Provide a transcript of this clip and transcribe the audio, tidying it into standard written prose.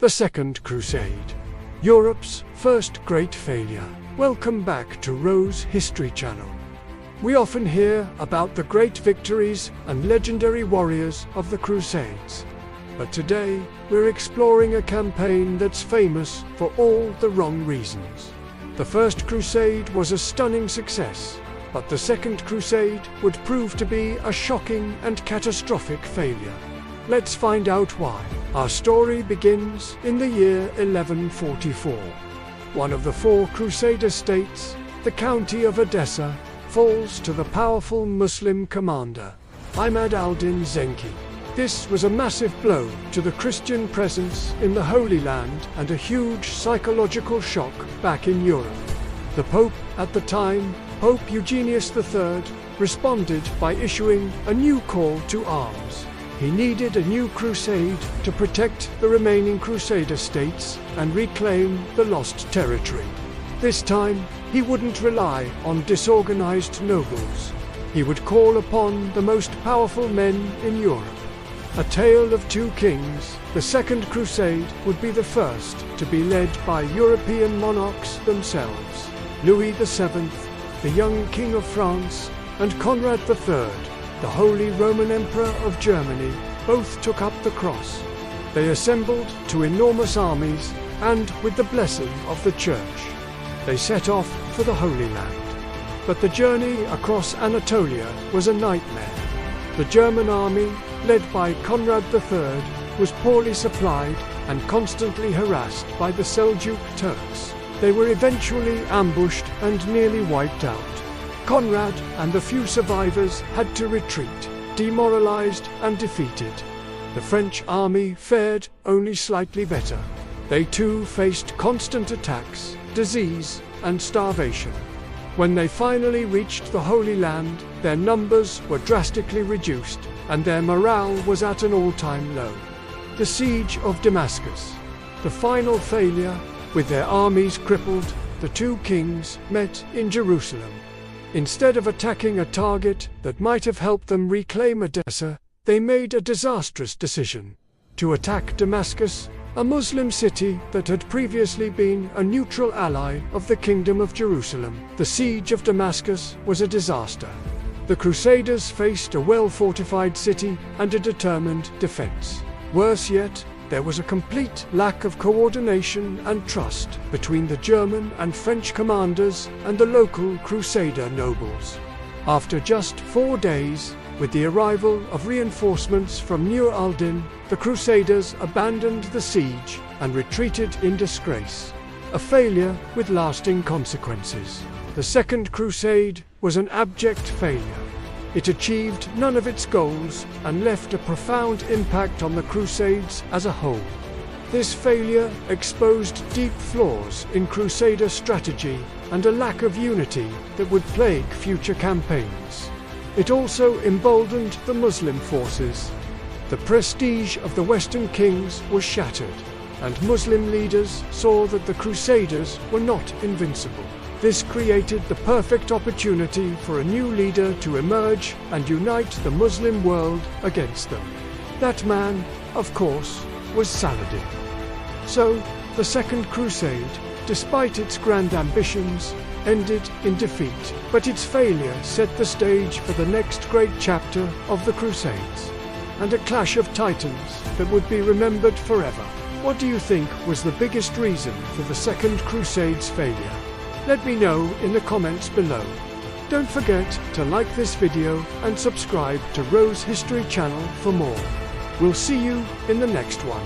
The Second Crusade, Europe's first great failure. Welcome back to Rose History Channel. We often hear about the great victories and legendary warriors of the Crusades. But today, we're exploring a campaign that's famous for all the wrong reasons. The First Crusade was a stunning success, but the Second Crusade would prove to be a shocking and catastrophic failure. Let's find out why. Our story begins in the year 1144. One of the four Crusader States, the County of Edessa, falls to the powerful Muslim commander, Imad al-Din Zengi. This was a massive blow to the Christian presence in the Holy Land and a huge psychological shock back in Europe. The Pope at the time, Pope Eugenius III, responded by issuing a new call to arms. He needed a new crusade to protect the remaining Crusader states and reclaim the lost territory. This time, he wouldn't rely on disorganized nobles. He would call upon the most powerful men in Europe. A tale of two kings, the Second Crusade would be the first to be led by European monarchs themselves. Louis VII, the young King of France, and Conrad III, the Holy Roman Emperor of Germany, both took up the cross. They assembled two enormous armies, and with the blessing of the Church, they set off for the Holy Land. But the journey across Anatolia was a nightmare. The German army, led by Conrad III, was poorly supplied and constantly harassed by the Seljuk Turks. They were eventually ambushed and nearly wiped out. Conrad and the few survivors had to retreat, demoralized and defeated. The French army fared only slightly better. They too faced constant attacks, disease, and starvation. When they finally reached the Holy Land, their numbers were drastically reduced, and their morale was at an all-time low. The siege of Damascus, the final failure. With their armies crippled, the two kings met in Jerusalem. Instead of attacking a target that might have helped them reclaim Edessa, they made a disastrous decision to attack Damascus, a Muslim city that had previously been a neutral ally of the Kingdom of Jerusalem. The siege of Damascus was a disaster. The Crusaders faced a well-fortified city and a determined defense. Worse yet, there was a complete lack of coordination and trust between the German and French commanders and the local Crusader nobles. After just 4 days, with the arrival of reinforcements from Nur al-Din, the Crusaders abandoned the siege and retreated in disgrace. A failure with lasting consequences. The Second Crusade was an abject failure. It achieved none of its goals and left a profound impact on the Crusades as a whole. This failure exposed deep flaws in Crusader strategy and a lack of unity that would plague future campaigns. It also emboldened the Muslim forces. The prestige of the Western kings was shattered, and Muslim leaders saw that the Crusaders were not invincible. This created the perfect opportunity for a new leader to emerge and unite the Muslim world against them. That man, of course, was Saladin. So, the Second Crusade, despite its grand ambitions, ended in defeat, but its failure set the stage for the next great chapter of the Crusades, and a clash of titans that would be remembered forever. What do you think was the biggest reason for the Second Crusade's failure? Let me know in the comments below. Don't forget to like this video and subscribe to Rose History Channel for more. We'll see you in the next one.